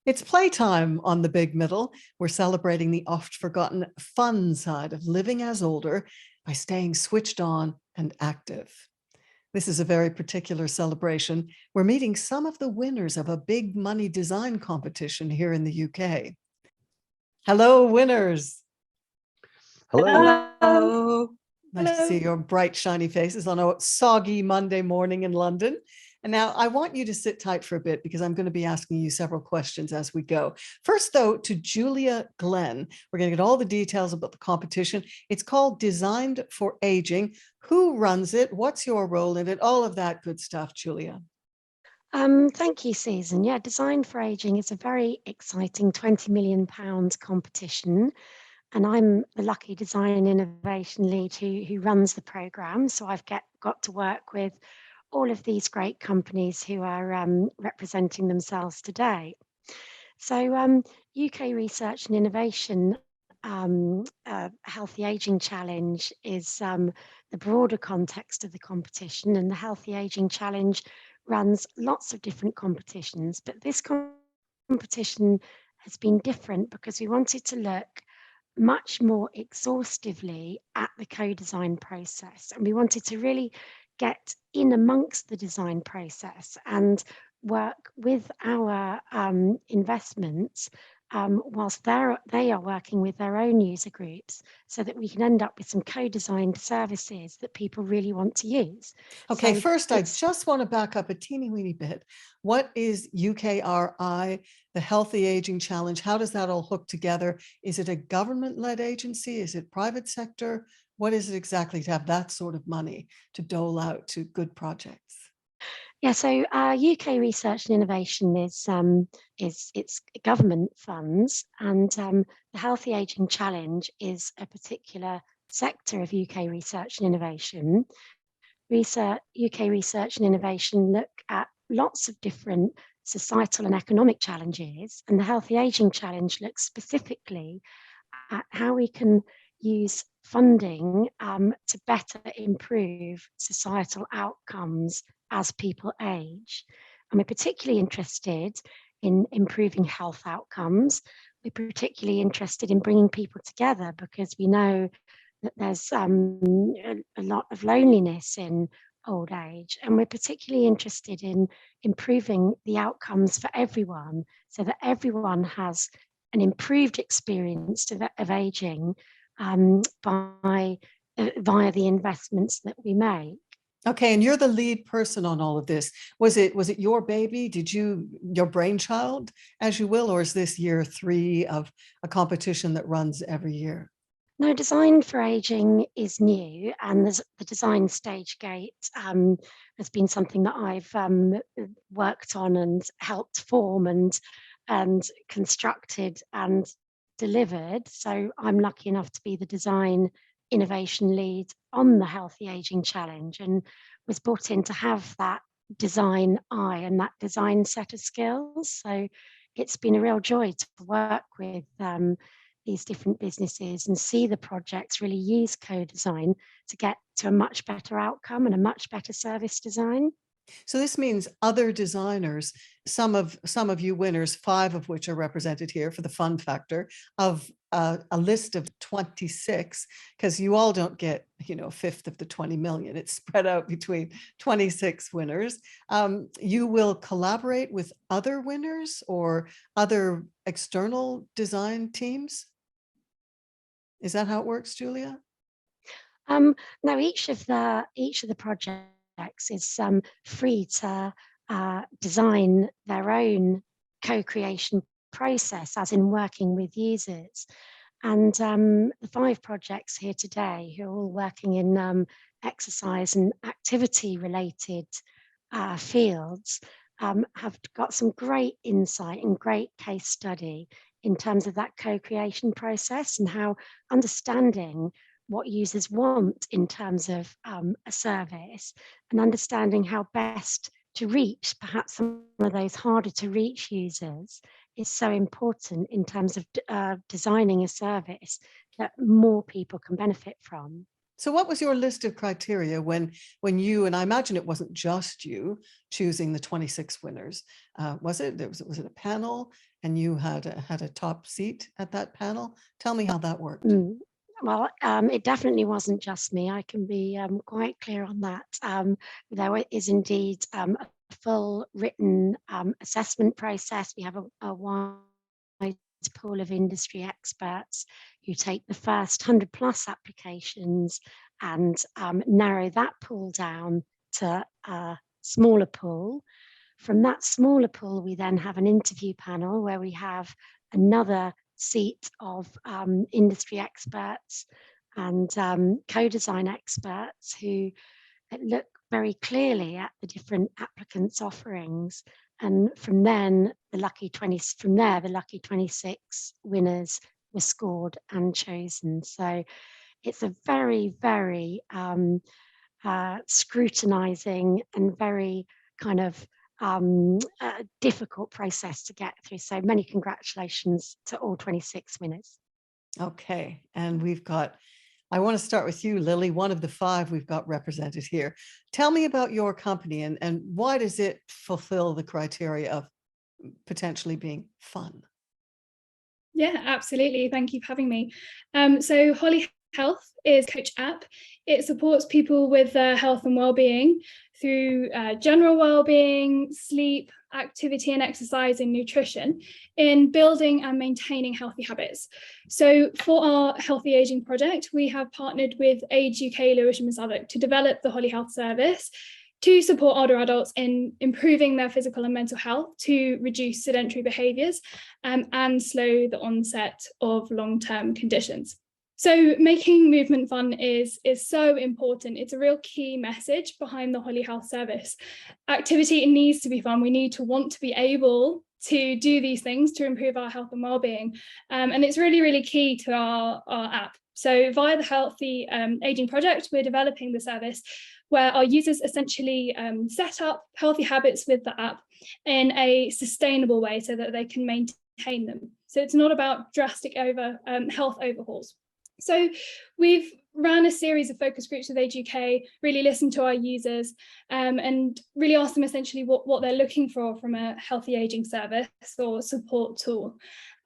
It's playtime on the Big Middle. We're celebrating the oft-forgotten fun side of living as older by staying switched on and active. This is a very particular celebration. We're meeting some of the winners of a big money design competition here in the UK. Hello, winners. Hello. Hello. Nice to see your bright, shiny faces on a soggy Monday morning in London. And now I want you to sit tight for a bit because I'm going to be asking you several questions as we go. First, though, to Julia Glenn, we're going to get all the details about the competition. It's called Designed for Aging. Who runs it? What's your role in it? All of that good stuff, Julia. Thank you, Susan. Yeah, Design for Aging is a very exciting £20 million competition. And I'm the lucky design and innovation lead who runs the programme. So I've got to work with all of these great companies who are representing themselves today. So UK Research and Innovation Healthy Aging Challenge is the broader context of the competition, and the Healthy Aging Challenge runs lots of different competitions, but this competition has been different because we wanted to look much more exhaustively at the co-design process, and we wanted to really get in amongst the design process and work with our investments whilst they are working with their own user groups, so that we can end up with some co-designed services that people really want to use. Okay, So first, I just want to back up a teeny weeny bit. What is UKRI, the Healthy Aging Challenge? How does that all hook together? Is it a government-led agency? Is it private sector? What is it exactly to have that sort of money to dole out to good projects? Yeah, so UK Research and Innovation is it's government funds, and the Healthy Aging Challenge is a particular sector of UK research and innovation. UK Research and Innovation look at lots of different societal and economic challenges, and the Healthy Aging Challenge looks specifically at how we can use funding to better improve societal outcomes as people age. And we're particularly interested in improving health outcomes. We're particularly interested in bringing people together because we know that there's a lot of loneliness in old age. And we're particularly interested in improving the outcomes for everyone so that everyone has an improved experience of aging via the investments that we make. Okay, and you're the lead person on all of this. Was it your baby? Did your brainchild, as you will, or is this year 3 of a competition that runs every year? No, Design for Aging is new, and the design stage gate has been something that I've worked on and helped form and constructed and delivered. So I'm lucky enough to be the design innovation lead on the Healthy Aging Challenge, and was brought in to have that design eye and that design set of skills. So it's been a real joy to work with these different businesses and see the projects really use co-design to get to a much better outcome and a much better service design. So this means other designers, some of you winners, 5 of which are represented here for the fun factor of a list of 26, because you all don't get, a fifth of the 20 million. It's spread out between 26 winners. You will collaborate with other winners or other external design teams. Is that how it works, Julia? No, each of the projects is free to design their own co-creation process, as in working with users. And the 5 projects here today, who are all working in exercise and activity related fields, have got some great insight and great case study in terms of that co-creation process and how understanding what users want in terms of a service, and understanding how best to reach perhaps some of those harder to reach users is so important in terms of designing a service that more people can benefit from. So what was your list of criteria when you, and I imagine it wasn't just you choosing the 26 winners, was it? Was it a panel and you had a top seat at that panel? Tell me how that worked. Well, it definitely wasn't just me. I can be quite clear on that. There is indeed a full written assessment process. We have a wide pool of industry experts who take the first 100 plus applications and narrow that pool down to a smaller pool. From that smaller pool, we then have an interview panel where we have another seat of industry experts and co-design experts who look very clearly at the different applicants' offerings. And from then, the lucky 26 winners were scored and chosen. So it's a very, very scrutinizing and very kind of difficult process to get through. So many congratulations to all 26 winners. Okay, and I want to start with you, Lily, one of the 5 we've got represented here. Tell me about your company and why does it fulfill the criteria of potentially being fun? Yeah, absolutely. Thank you for having me. So Holly Health is a coach app. It supports people with their health and well-being through general well-being, sleep, activity and exercise and nutrition in building and maintaining healthy habits. So for our Healthy Aging project, we have partnered with Age UK, Lewisham and Southwark to develop the Holly Health service to support older adults in improving their physical and mental health to reduce sedentary behaviours and slow the onset of long-term conditions. So making movement fun is so important. It's a real key message behind the Holly Health service. Activity needs to be fun. We need to want to be able to do these things to improve our health and well-being. And it's really, really key to our app. So via the Healthy Aging project, we're developing the service where our users essentially set up healthy habits with the app in a sustainable way so that they can maintain them. So it's not about drastic health overhauls. So we've ran a series of focus groups with Age UK, really listened to our users and really asked them essentially what they're looking for from a healthy aging service or support tool.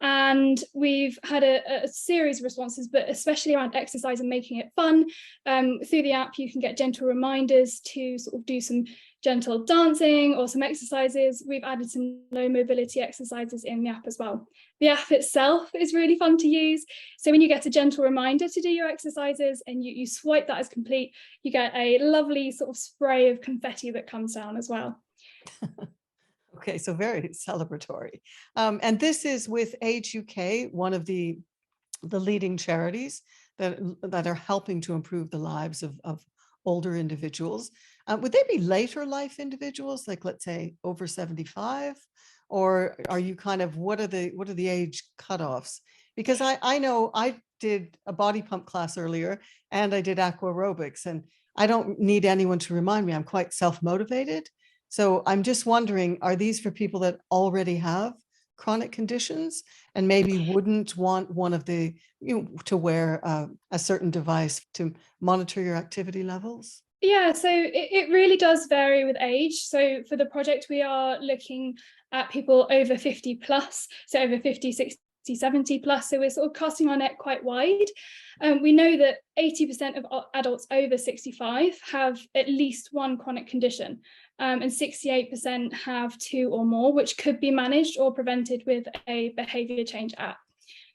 And we've had a series of responses, but especially around exercise and making it fun. Through the app, you can get gentle reminders to sort of do some gentle dancing or some exercises. We've added some low mobility exercises in the app as well. The app itself is really fun to use. So when you get a gentle reminder to do your exercises and you swipe that as complete, you get a lovely sort of spray of confetti that comes down as well. Okay, so very celebratory. And this is with Age UK, one of the leading charities that are helping to improve the lives of older individuals. Would they be later life individuals, like let's say over 75? Or are you kind of, what are the age cutoffs? Because I know I did a body pump class earlier and I did aqua aerobics, and I don't need anyone to remind me, I'm quite self-motivated. So I'm just wondering, are these for people that already have chronic conditions and maybe wouldn't want one of the, to wear a certain device to monitor your activity levels? Yeah, so it really does vary with age. So for the project, we are looking at people over 50 plus, so over 50, 60, 70 plus. So we're sort of casting our net quite wide. We know that 80% of adults over 65 have at least one chronic condition, and 68% have 2 or more, which could be managed or prevented with a behaviour change app.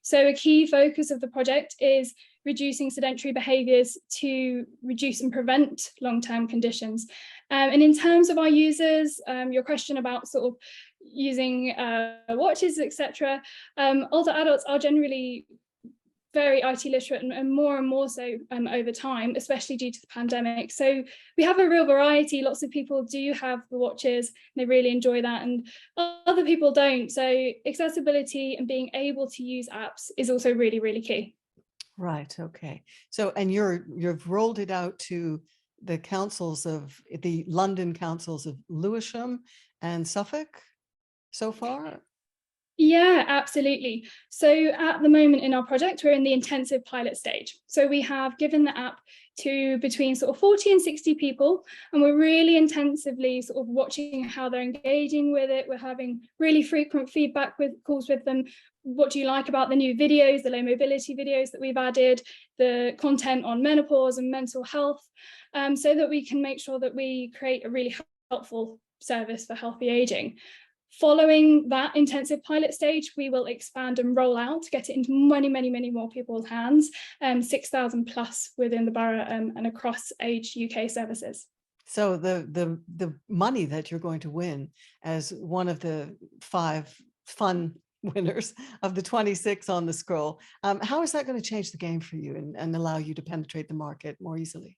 So a key focus of the project is reducing sedentary behaviours to reduce and prevent long-term conditions. And in terms of our users, your question about sort of using watches, etc., older adults are generally very IT literate and more so over time, especially due to the pandemic. So we have a real variety. Lots of people do have the watches, they really enjoy that, and other people don't. So accessibility and being able to use apps is also really, really key. Right. Okay. So, and you've rolled it out to the councils of the London councils of Lewisham and Suffolk so far? Yeah, absolutely. So at the moment in our project, we're in the intensive pilot stage. So we have given the app to between sort of 40 and 60 people, and we're really intensively sort of watching how they're engaging with it. We're having really frequent feedback calls with them. What do you like about the new videos, the low mobility videos that we've added, the content on menopause and mental health, so that we can make sure that we create a really helpful service for healthy aging. Following that intensive pilot stage, we will expand and roll out to get it into many more people's hands, 6,000 plus within the borough and across Age UK services. So the money that you're going to win as one of the 5 fun winners of the 26 on the scroll, how is that going to change the game for you and allow you to penetrate the market more easily?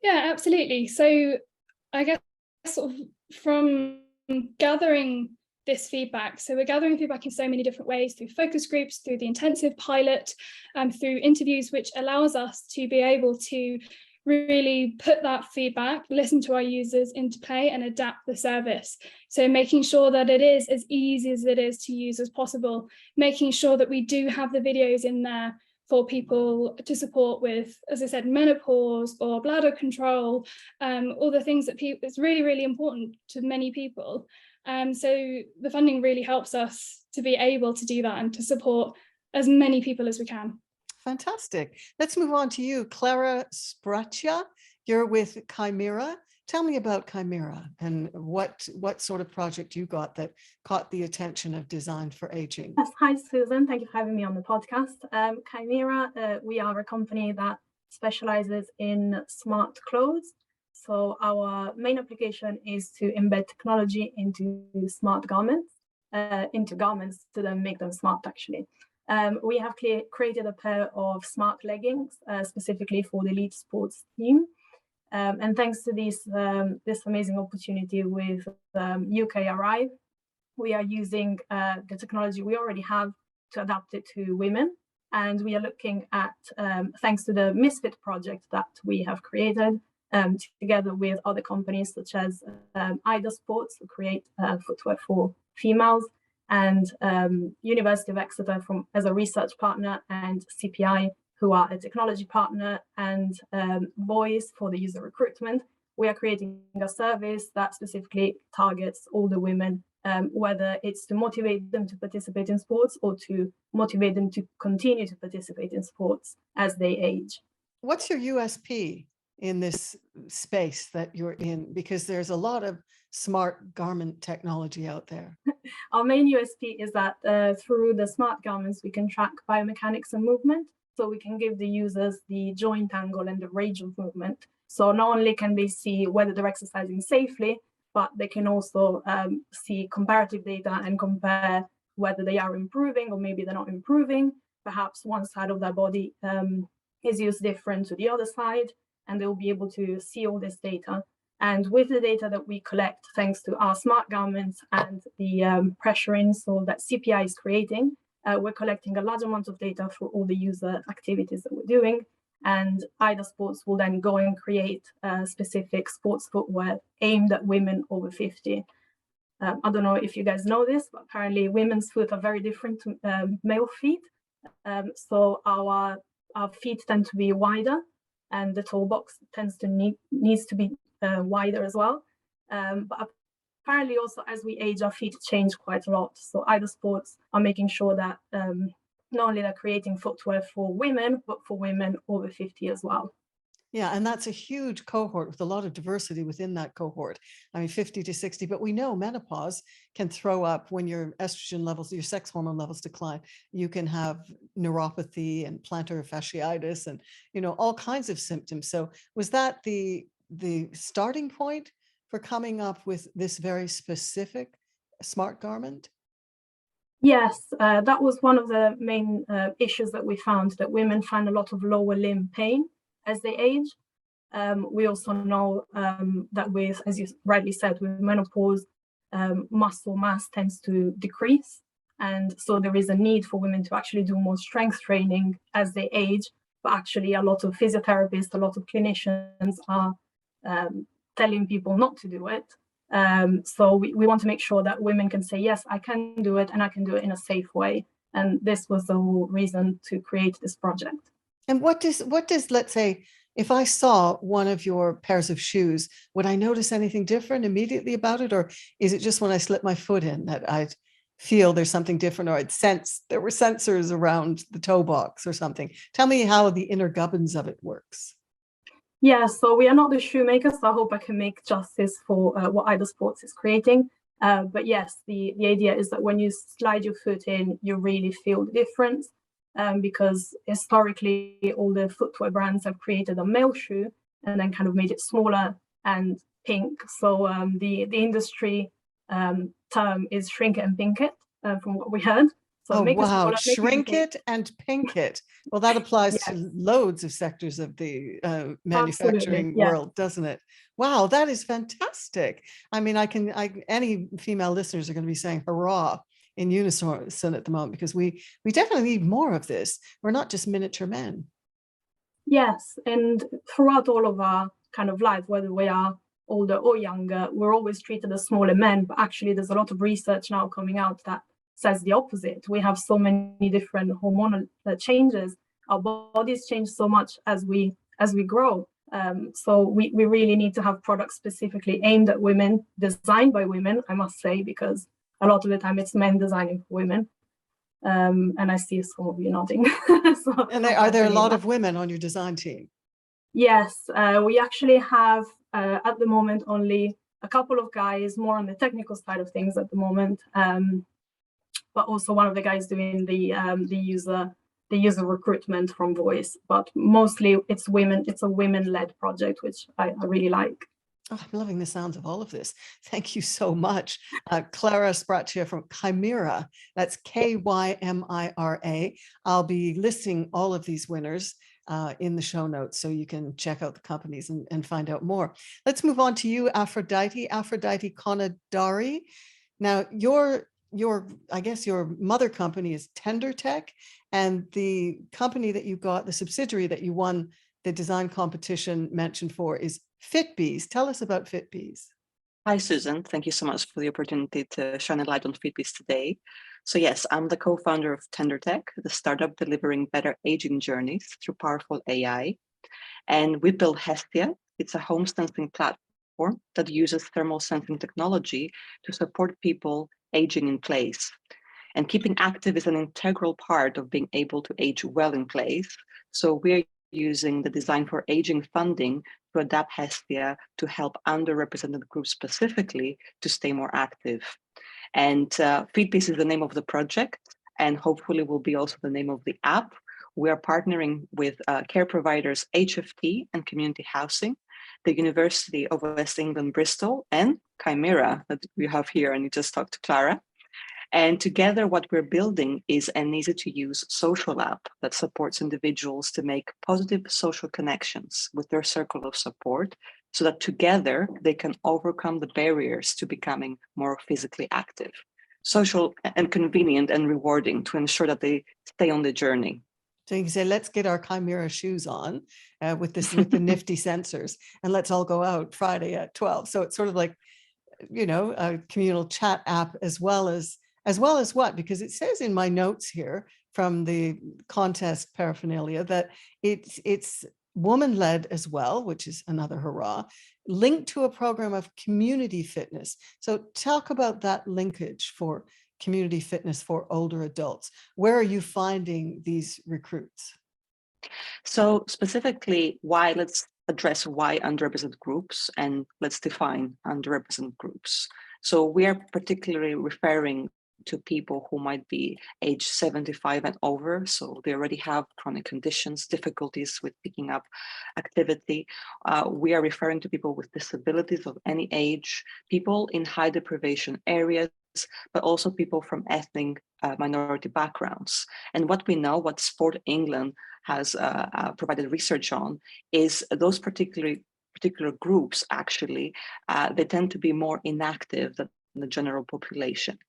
Yeah, absolutely. So I guess sort of from gathering this feedback. So we're gathering feedback in so many different ways, through focus groups, through the intensive pilot, through interviews, which allows us to be able to really put that feedback, listen to our users into play and adapt the service. So making sure that it is as easy as it is to use as possible, making sure that we do have the videos in there for people to support with, as I said, menopause or bladder control, all the things that it's really important to many people. So the funding really helps us to be able to do that and to support as many people as we can. Fantastic. Let's move on to you, Clara Spraccia. You're with Chimera. Tell me about Chimera and what sort of project you got that caught the attention of Design for Aging. Yes, hi Susan, thank you for having me on the podcast. Chimera, we are a company that specializes in smart clothes. So our main application is to embed technology into smart garments, to then make them smart actually. We have created a pair of smart leggings specifically for the elite sports team. And thanks to this amazing opportunity with UKRI, we are using the technology we already have to adapt it to women. And we are looking at, thanks to the Misfit project that we have created, together with other companies such as Ida Sports, who create footwear for females, and University of Exeter as a research partner, and CPI, who are a technology partner, and Voice for the user recruitment. We are creating a service that specifically targets older women, whether it's to motivate them to participate in sports or to motivate them to continue to participate in sports as they age. What's your USP in this space that you're in? Because there's a lot of smart garment technology out there. Our main USP is that through the smart garments, we can track biomechanics and movement. So we can give the users the joint angle and the range of movement. So not only can they see whether they're exercising safely, but they can also see comparative data and compare whether they are improving or maybe they're not improving. Perhaps one side of their body is used different to the other side, and they'll be able to see all this data. And with the data that we collect, thanks to our smart garments and the pressure insole that CPI is creating, we're collecting a large amount of data for all the user activities that we're doing. And Ida Sports will then go and create specific sports footwear aimed at women over 50. I don't know if you guys know this, but apparently women's feet are very different to male feet. So our feet tend to be wider, and the toe box needs to be wider as well. But apparently also as we age, our feet change quite a lot. So Ida Sports are making sure that not only they're creating footwear for women, but for women over 50 as well. Yeah, and that's a huge cohort with a lot of diversity within that cohort. I mean, 50 to 60, but we know menopause can throw up when your estrogen levels, your sex hormone levels decline. You can have neuropathy and plantar fasciitis and, all kinds of symptoms. So was that the starting point for coming up with this very specific smart garment? Yes, that was one of the main issues that we found, that women find a lot of lower limb pain as they age. We also know that with, as you rightly said, with menopause, muscle mass tends to decrease. And so there is a need for women to actually do more strength training as they age. But actually a lot of physiotherapists, a lot of clinicians are telling people not to do it So we want to make sure that women can say, yes, I can do it, and I can do it in a safe way. And this was the whole reason to create this project. And what does, let's say, if I saw one of your pairs of shoes, would I notice anything different immediately about it? Or is it just when I slip my foot in that I'd feel there's something different, or I'd sense there were sensors around the toe box or something? Tell me how the inner gubbins of it works. Yeah, so we are not the shoemakers, so I hope I can make justice for what Ida Sports is creating. But yes, the idea is that when you slide your foot in, you really feel the difference, because historically all the footwear brands have created a male shoe and then kind of made it smaller and pink. So the industry term is shrink it and pink it, from what we heard. So Oh, make it wow. smaller, make Shrink it it and pink it. Well, that applies Yes. to loads of sectors of the manufacturing Absolutely, yeah. world, doesn't it? Wow, that is fantastic. I mean, any female listeners are going to be saying hurrah in unison at the moment, because we definitely need more of this. We're not just miniature men. Yes, and throughout all of our kind of life, whether we are older or younger, we're always treated as smaller men. But actually, there's a lot of research now coming out that says the opposite. We have so many different hormonal changes. Our bodies change so much as we grow. So we really need to have products specifically aimed at women, designed by women, I must say, because a lot of the time it's men designing for women. And I see some of you nodding. So, And are there a lot of women on your design team? Yes, we actually have at the moment only a couple of guys more on the technical side of things at the moment, but also one of the guys doing the user recruitment from voice. But mostly it's women. It's a women-led project, which I really like. Oh, I'm loving the sounds of all of this. Thank you so much. Clara Spraccia from Chimera. That's Kymira. I'll be listing all of these winners in the show notes, so you can check out the companies and find out more. Let's move on to you, Aphrodite Konadari. Now, your I guess your mother company is Tender Tech, and the company that you got, the subsidiary that you won the design competition mentioned for, is FitBees. Tell us about FitBees. Hi, Susan. Thank you so much for the opportunity to shine a light on FitBees today. So yes, I'm the co-founder of Tender Tech, the startup delivering better aging journeys through powerful AI. And we built Hestia. It's a home sensing platform that uses thermal sensing technology to support people aging in place. And keeping active is an integral part of being able to age well in place. So we're using the Design for Aging funding to adapt Hestia to help underrepresented groups specifically to stay more active. And FitBees is the name of the project, and hopefully will be also the name of the app. We are partnering with care providers HFT and Community Housing, the University of West England, Bristol, and Chimera that we have here, and you just talked to Clara. And together, what we're building is an easy-to-use social app that supports individuals to make positive social connections with their circle of support, so that together they can overcome the barriers to becoming more physically active, social and convenient and rewarding to ensure that they stay on the journey. So you can say, let's get our Chimera shoes on with the nifty sensors, and let's all go out Friday at 12. So it's sort of like, you know, a communal chat app as well as what? Because it says in my notes here from the contest paraphernalia that it's woman-led as well, which is another hurrah, linked to a program of community fitness. So talk about that linkage for community fitness for older adults. Where are you finding these recruits? So specifically, let's address why underrepresented groups, and let's define underrepresented groups. So we are particularly referring to people who might be age 75 and over, so they already have chronic conditions, difficulties with picking up activity. We are referring to people with disabilities of any age, people in high deprivation areas, but also people from ethnic minority backgrounds. And what we know, what Sport England has provided research on, is those particular groups actually, they tend to be more inactive than the general population.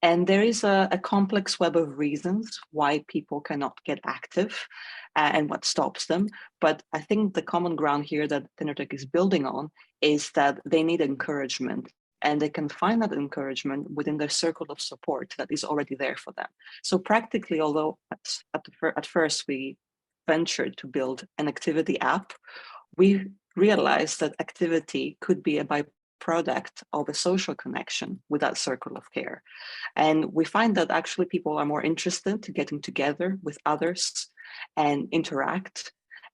And there is a complex web of reasons why people cannot get active and what stops them. But I think the common ground here that Tender Tech is building on is that they need encouragement. and they can find that encouragement within their circle of support that is already there for them. So practically, although at first we ventured to build an activity app, we realized that activity could be a byproduct of a social connection with that circle of care. And we find that actually people are more interested to getting together with others and interact.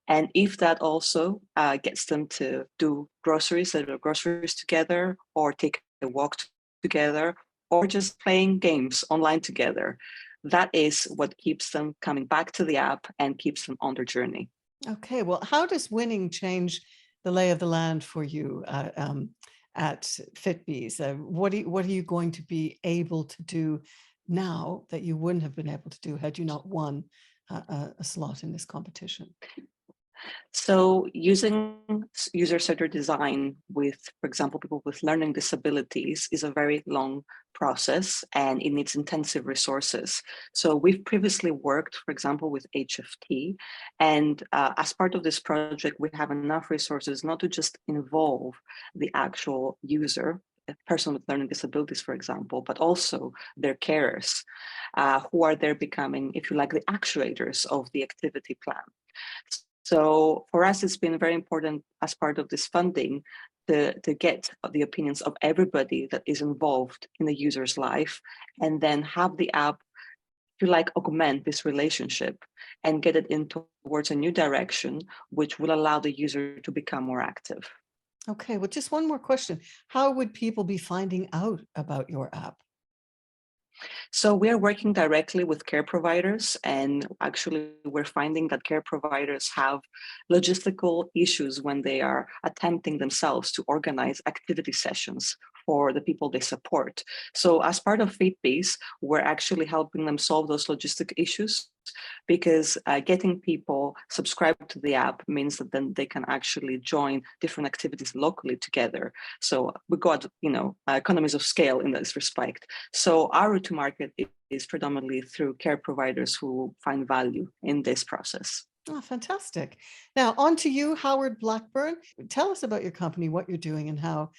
And if that also gets them to do groceries together, or take a walk together, or just playing games online together, that is what keeps them coming back to the app and keeps them on their journey. Okay, well, how does winning change the lay of the land for you at FitBees? What are you going to be able to do now that you wouldn't have been able to do had you not won a slot in this competition? So using user-centered design with, for example, people with learning disabilities is a very long process, and it needs intensive resources. So we've previously worked, for example, with HFT, and as part of this project, we have enough resources not to just involve the actual user, a person with learning disabilities, for example, but also their carers, who are there becoming, if you like, the actuators of the activity plan. So for us, it's been very important as part of this funding to get the opinions of everybody that is involved in the user's life, and then have the app, if you like, augment this relationship and get it in towards a new direction, which will allow the user to become more active. Okay, well, just one more question. How would people be finding out about your app? So we are working directly with care providers, and actually we're finding that care providers have logistical issues when they are attempting themselves to organize activity sessions for the people they support. So as part of FitBees, we're actually helping them solve those logistic issues, because getting people subscribed to the app means that then they can actually join different activities locally together. So we got, economies of scale in this respect. So our route to market is predominantly through care providers who find value in this process. Oh, fantastic. Now, on to you, Howard Blackburn. Tell us about your company, what you're doing, and how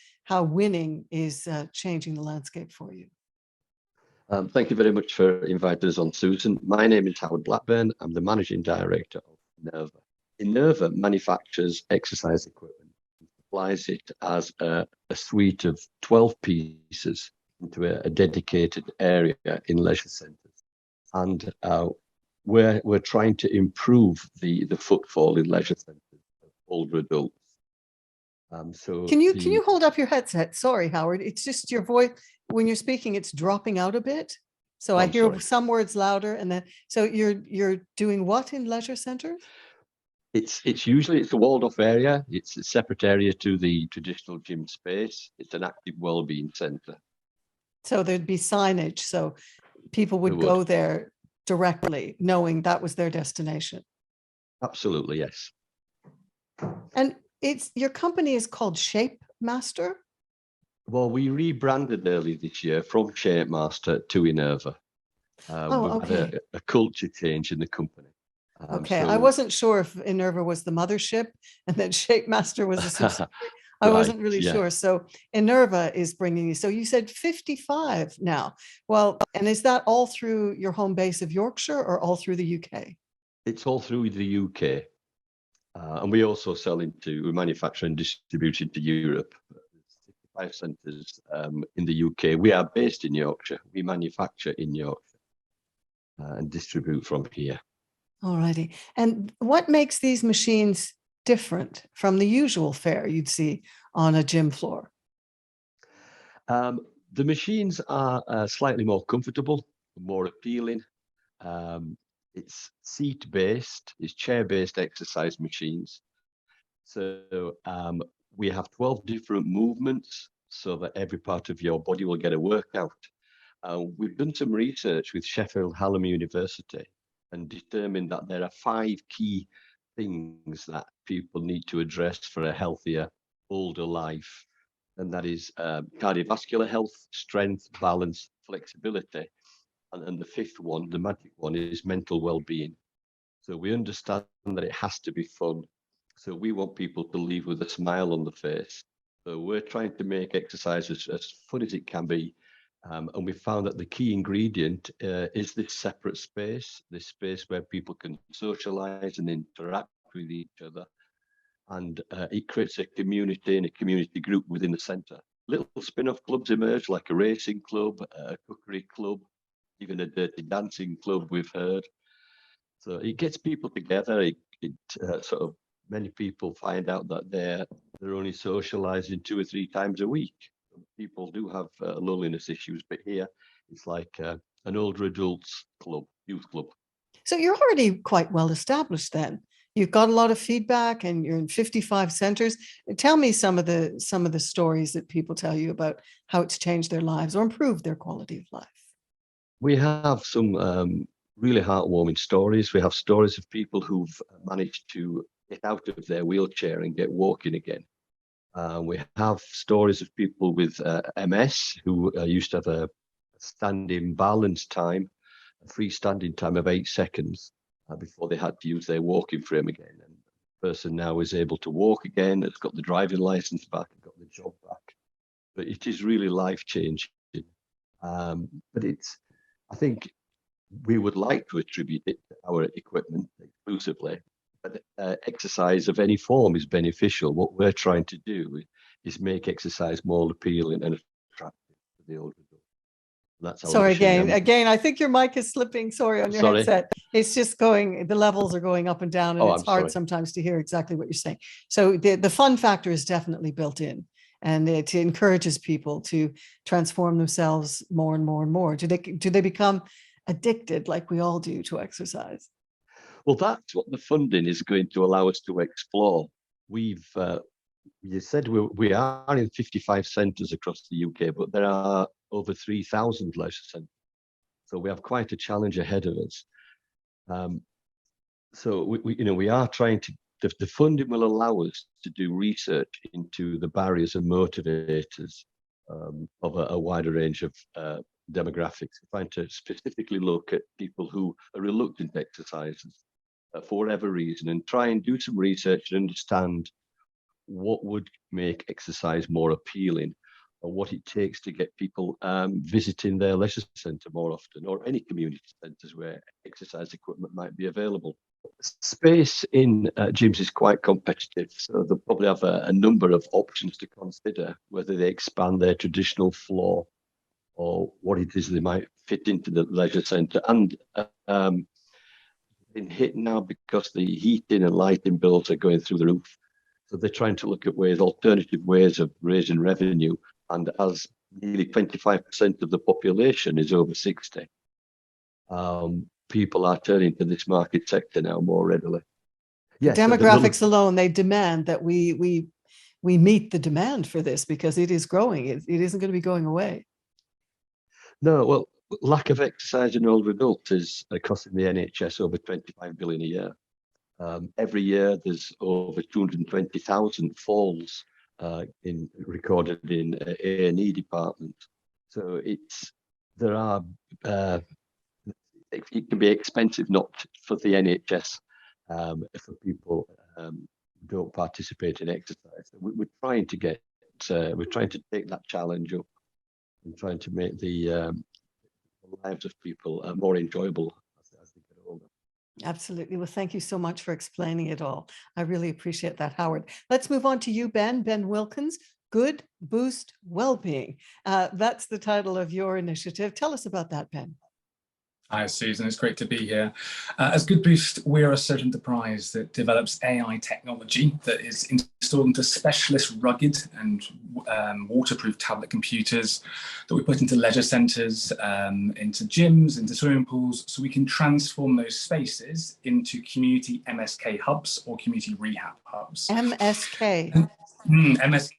winning is changing the landscape for you. Thank you very much for inviting us on, Susan. My name is Howard Blackburn. I'm the Managing Director of Innovate. Innovate manufactures exercise equipment and supplies it as a suite of 12 pieces into a dedicated area in leisure centres. And we're trying to improve the footfall in leisure centres of older adults. So can you hold up your headset? Sorry, Howard. It's just your voice when you're speaking, it's dropping out a bit. So I hear some words louder, and then so you're doing what in leisure centres? It's usually a walled off area. It's a separate area to the traditional gym space. It's an active wellbeing centre. So there'd be signage, so people would go there directly, knowing that was their destination. Absolutely, yes. And your company is called Shape Master? Well, we rebranded early this year from Shape Master to Innovate. We've had a culture change in the company. Okay, I wasn't sure if Innovate was the mothership and then Shape Master was a subsidiary. I wasn't really sure. So Innovate is bringing you. So you said 55 now. Well, and is that all through your home base of Yorkshire or all through the UK? It's all through the UK. And we also we manufacture and distribute into Europe. 65 centres in the UK. We are based in Yorkshire. We manufacture in Yorkshire and distribute from here. All righty. And what makes these machines different from the usual fare you'd see on a gym floor? The machines are slightly more comfortable, more appealing. It's seat-based, it's chair-based exercise machines. So we have 12 different movements so that every part of your body will get a workout. We've done some research with Sheffield Hallam University and determined that there are 5 key things that people need to address for a healthier, older life. And that is cardiovascular health, strength, balance, flexibility. And the 5th one, the magic one, is mental well-being. So we understand that it has to be fun. So we want people to leave with a smile on the face So we're trying to make exercise as fun as it can be. And we found that the key ingredient is this separate space, this space where people can socialize and interact with each other. And it creates a community and a community group within the centre. Little spin-off clubs emerge, like a racing club, a cookery club, even a dirty dancing club we've heard. So it gets people together. It sort of, many people find out that they're only socialising 2 or 3 times a week. People do have loneliness issues, but here it's like an older adults club, youth club. So you're already quite well established then. You've got a lot of feedback and you're in 55 centres. Tell me some of the stories that people tell you about how it's changed their lives or improved their quality of life. We have some really heartwarming stories. We have stories of people who've managed to get out of their wheelchair and get walking again. We have stories of people with MS who used to have a standing balance time, a freestanding time of 8 seconds before they had to use their walking frame again. And the person now is able to walk again, has got the driving license back, and got the job back. But it is really life-changing. But I think we would like to attribute it to our equipment exclusively. But exercise of any form is beneficial. What we're trying to do is make exercise more appealing and attractive to the older adult. That's sorry, again, I think your mic is slipping. Sorry, on your headset. It's just going, the levels are going up and down, and it's hard sometimes to hear exactly what you're saying. So the fun factor is definitely built in, and it encourages people to transform themselves more and more and more. Do they become addicted like we all do to exercise? Well, that's what the funding is going to allow us to explore. We've, you said we are in 55 centres across the UK, but there are over 3,000 leisure centres. So we have quite a challenge ahead of us. So we are trying to, the funding will allow us to do research into the barriers and motivators of a wider range of demographics. We're trying to specifically look at people who are reluctant exercisers for whatever reason, and try and do some research and understand what would make exercise more appealing, or what it takes to get people visiting their leisure centre more often, or any community centres where exercise equipment might be available. Space in gyms is quite competitive, so they'll probably have a number of options to consider, whether they expand their traditional floor or what it is they might fit into the leisure centre. And been hit now because the heating and lighting bills are going through the roof. So they're trying to look at alternative ways of raising revenue. And as nearly 25% of the population is over 60, people are turning to this market sector now more readily. Yes, demographics alone, they demand that we meet the demand for this, because it is growing. It isn't going to be going away. No, well, lack of exercise in older adults is costing the NHS over 25 billion a year. Every year, there's over 220,000 falls recorded in A&E department. So it can be expensive not for the NHS for people who don't participate in exercise. We're trying to take that challenge up and trying to make the lives of people more enjoyable as they get older. Absolutely. Well, thank you so much for explaining it all. I really appreciate that, Howard. Let's move on to you, Ben Wilkins. Good Boost Wellbeing. That's the title of your initiative. Tell us about that, Ben. Hi, Susan. It's great to be here. As Good Boost, we're a social enterprise that develops AI technology that is installed into specialist rugged and waterproof tablet computers that we put into leisure centres, into gyms, into swimming pools, so we can transform those spaces into community MSK hubs or community rehab hubs. MSK. MSK.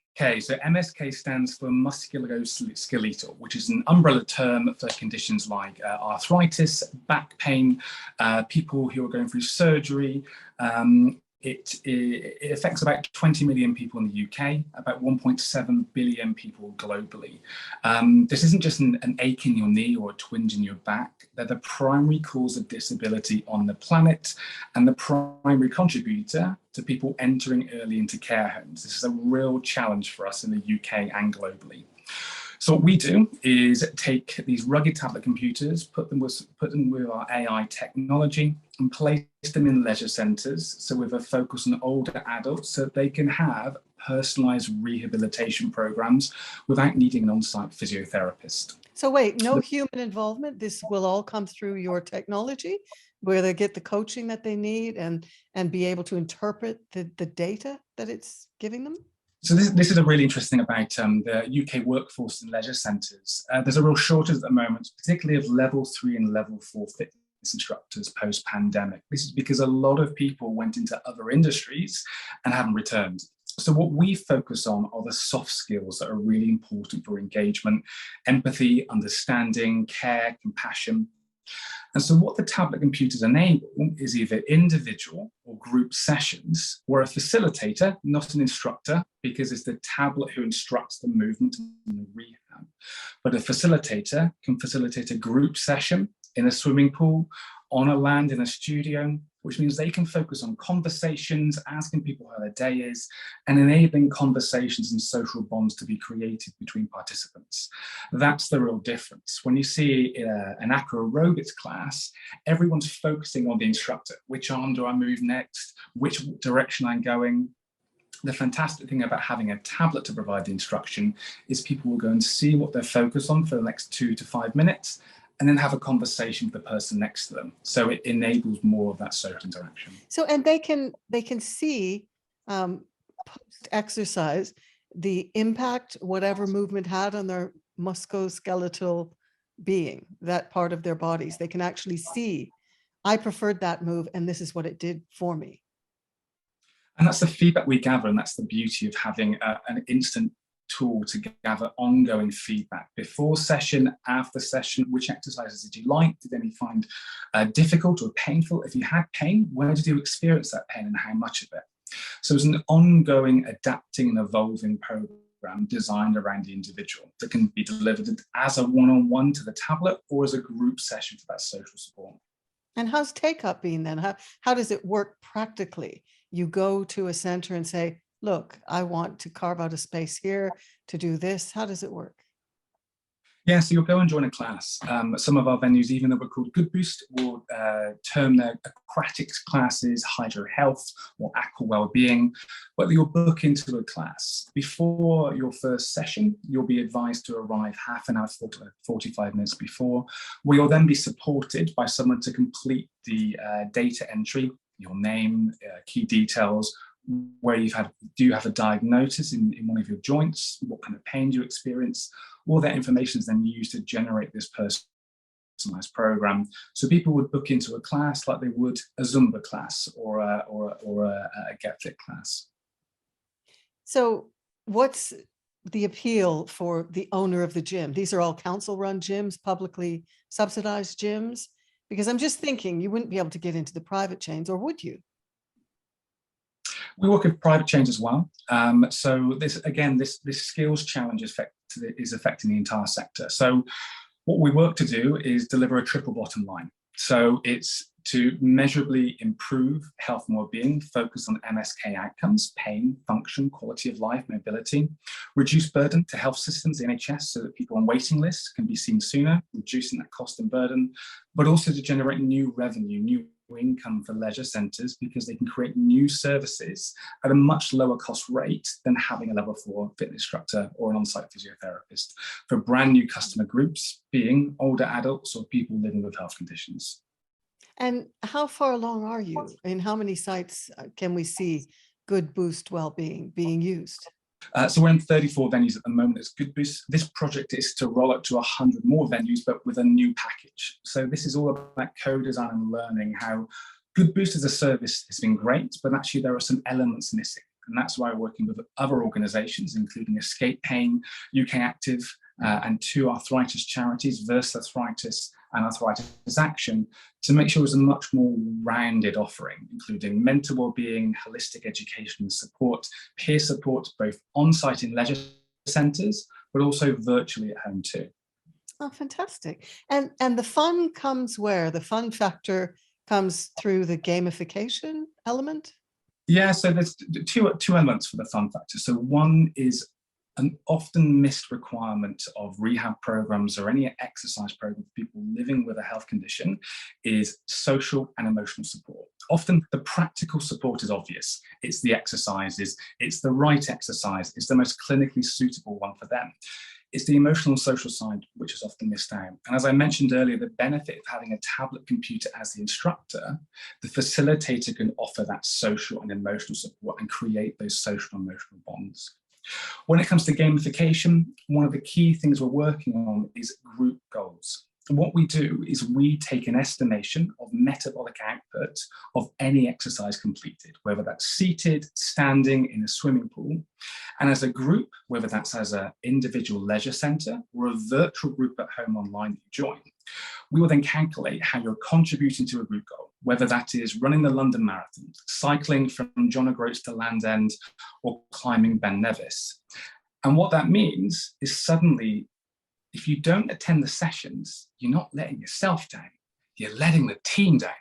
So MSK stands for musculoskeletal, which is an umbrella term for conditions like arthritis, back pain, people who are going through surgery, it affects about 20 million people in the UK, about 1.7 billion people globally. This isn't just an ache in your knee or a twinge in your back. They're the primary cause of disability on the planet and the primary contributor to people entering early into care homes. This is a real challenge for us in the UK and globally. So what we do is take these rugged tablet computers, put them with our AI technology and place them in leisure centres, so with a focus on older adults so that they can have personalised rehabilitation programmes without needing an on-site physiotherapist. So wait, no human involvement? This will all come through your technology, where they get the coaching that they need and be able to interpret the data that it's giving them? So this is a really interesting about the UK workforce in leisure centres. There's a real shortage at the moment, particularly of level 3 and level 4 fitness instructors post-pandemic. This is because a lot of people went into other industries and haven't returned. So what we focus on are the soft skills that are really important for engagement, empathy, understanding, care, compassion. And so what the tablet computers enable is either individual or group sessions where a facilitator, not an instructor, because it's the tablet who instructs the movement in the rehab, but a facilitator can facilitate a group session in a swimming pool, on a land in a studio, which means they can focus on conversations, asking people how their day is, and enabling conversations and social bonds to be created between participants. That's the real difference. When you see an acro aerobics class, everyone's focusing on the instructor. Which arm do I move next? Which direction I'm going? The fantastic thing about having a tablet to provide the instruction is people will go and see what they're focused on for the next 2 to 5 minutes, and then have a conversation with the person next to them. So it enables more of that social interaction. So, and they can see post-exercise the impact whatever movement had on their musculoskeletal being, that part of their bodies. They can actually see, I preferred that move and this is what it did for me. And that's the feedback we gather, and that's the beauty of having an instant tool to gather ongoing feedback before session, after session. Which exercises did you like? Did any find difficult or painful? If you had pain, where did you experience that pain and how much of it? So it's an ongoing adapting and evolving program designed around the individual that can be delivered as a one-on-one to the tablet or as a group session for that social support. And how's take-up been then? How does it work practically? You go to a center and say, look, I want to carve out a space here to do this. How does it work? Yeah, so you'll go and join a class. Some of our venues, even though we're called Good Boost, will term their aquatics classes Hydro Health or Aqua Wellbeing, but you'll book into a class. Before your first session, you'll be advised to arrive half an hour, 45 minutes before, where you'll then be supported by someone to complete the data entry, your name, key details, where do you have a diagnosis in one of your joints, what kind of pain do you experience. All that information is then used to generate this personalized program. So people would book into a class like they would a Zumba class or a Get Fit class. So what's the appeal for the owner of the gym? These are all council-run gyms, publicly subsidized gyms? Because I'm just thinking you wouldn't be able to get into the private chains, or would you? We work with private chains as well. So this skills challenge is affecting the entire sector. So what we work to do is deliver a triple bottom line. So it's to measurably improve health and well-being, focus on MSK outcomes, pain, function, quality of life, mobility, reduce burden to health systems, the NHS, so that people on waiting lists can be seen sooner, reducing that cost and burden, but also to generate new revenue, new income for leisure centres, because they can create new services at a much lower cost rate than having a level 4 fitness instructor or an on-site physiotherapist for brand new customer groups, being older adults or people living with health conditions. And how far along are you? In how many sites can we see Good Boost Wellbeing being used? So we're in 34 venues at the moment as Good Boost. This project is to roll out to 100 more venues, but with a new package. So this is all about co-design and learning how Good Boost as a service has been great, but actually there are some elements missing. And that's why we're working with other organisations, including Escape Pain, UK Active, and 2 arthritis charities, Versa Arthritis and arthritis action to make sure it's a much more rounded offering, including mental well-being, holistic education and support, peer support, both on-site in leisure centres, but also virtually at home too. Oh, fantastic. And the fun comes where? The fun factor comes through the gamification element? Yeah, so there's two elements for the fun factor. So one is an often missed requirement of rehab programs or any exercise program for people living with a health condition is social and emotional support. Often the practical support is obvious. It's the exercises, it's the right exercise, it's the most clinically suitable one for them. It's the emotional and social side which is often missed out. And as I mentioned earlier, the benefit of having a tablet computer as the instructor, the facilitator can offer that social and emotional support and create those social and emotional bonds. When it comes to gamification, one of the key things we're working on is group goals. And what we do is we take an estimation of metabolic output of any exercise completed, whether that's seated, standing in a swimming pool. And as a group, whether that's as an individual leisure centre or a virtual group at home online that you join, we will then calculate how you're contributing to a group goal, whether that is running the London Marathon, cycling from John O'Groats to Land's End, or climbing Ben Nevis. And what that means is suddenly, if you don't attend the sessions, you're not letting yourself down, you're letting the team down.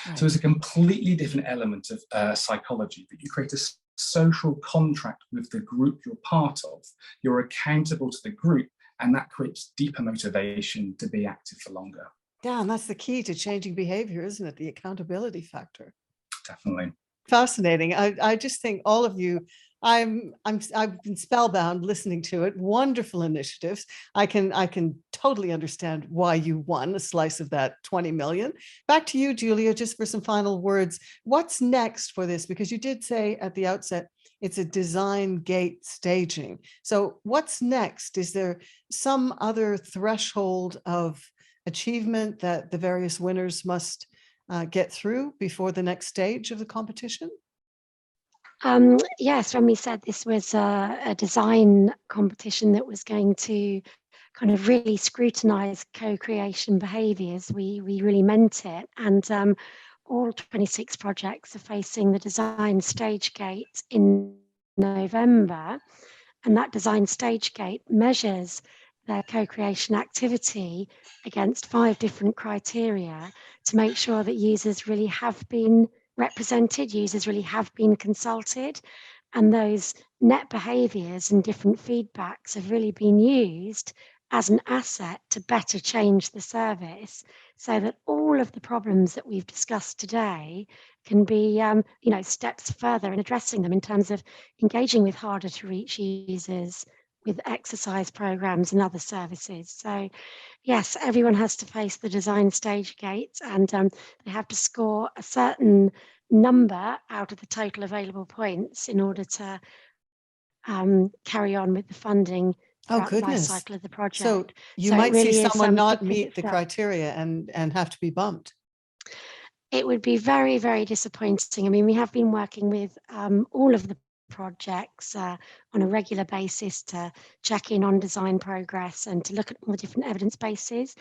Right. So it's a completely different element of psychology, that you create a social contract with the group you're part of, you're accountable to the group, and that creates deeper motivation to be active for longer. Yeah, and that's the key to changing behavior, isn't it? The accountability factor. Definitely. Fascinating. I just think all of you, I've been spellbound listening to it. Wonderful initiatives. I can totally understand why you won a slice of that 20 million. Back to you, Julia, just for some final words. What's next for this? Because you did say at the outset, it's a design gate staging. So what's next? Is there some other threshold of achievement that the various winners must get through before the next stage of the competition? Yes, when we said this was a design competition that was going to kind of really scrutinise co-creation behaviours, we really meant it. And all 26 projects are facing the design stage gate in November. And that design stage gate measures their co-creation activity against 5 different criteria to make sure that users really have been represented, users really have been consulted, and those net behaviours and different feedbacks have really been used as an asset to better change the service, so that all of the problems that we've discussed today can be steps further in addressing them in terms of engaging with harder to reach users, with exercise programs and other services. So yes, everyone has to face the design stage gate, and they have to score a certain number out of the total available points in order to carry on with the funding throughout the life cycle of the project. So you might really see someone not meet the criteria and have to be bumped. It would be very, very disappointing. I mean, we have been working with all of the projects on a regular basis to check in on design progress and to look at all the different evidence bases.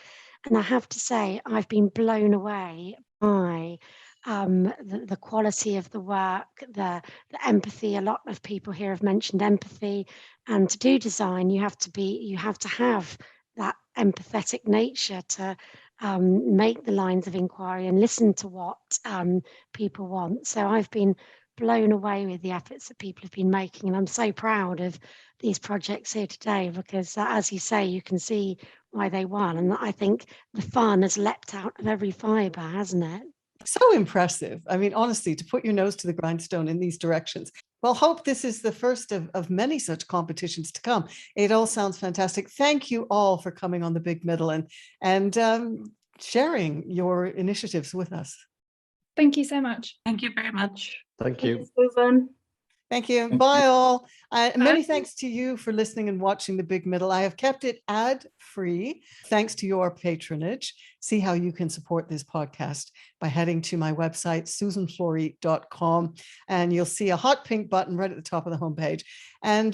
And I have to say, I've been blown away by the quality of the work, the empathy. A lot of people here have mentioned empathy, and to do design, you have to have that empathetic nature to make the lines of inquiry and listen to what people want. So I've been blown away with the efforts that people have been making, and I'm so proud of these projects here today because, as you say, you can see why they won, and I think the fun has leapt out of every fibre, hasn't it? So impressive. I mean, honestly, to put your nose to the grindstone in these directions. Well, hope this is the first of many such competitions to come. It all sounds fantastic. Thank you all for coming on The Big Middle and sharing your initiatives with us. Thank you so much. Thank you very much. Thank you. Susan. Thank you. Bye all. Many thanks to you for listening and watching The Big Middle. I have kept it ad-free thanks to your patronage. See how you can support this podcast by heading to my website, susanflory.com, and you'll see a hot pink button right at the top of the homepage. And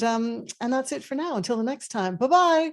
that's it for now. Until the next time. Bye-bye.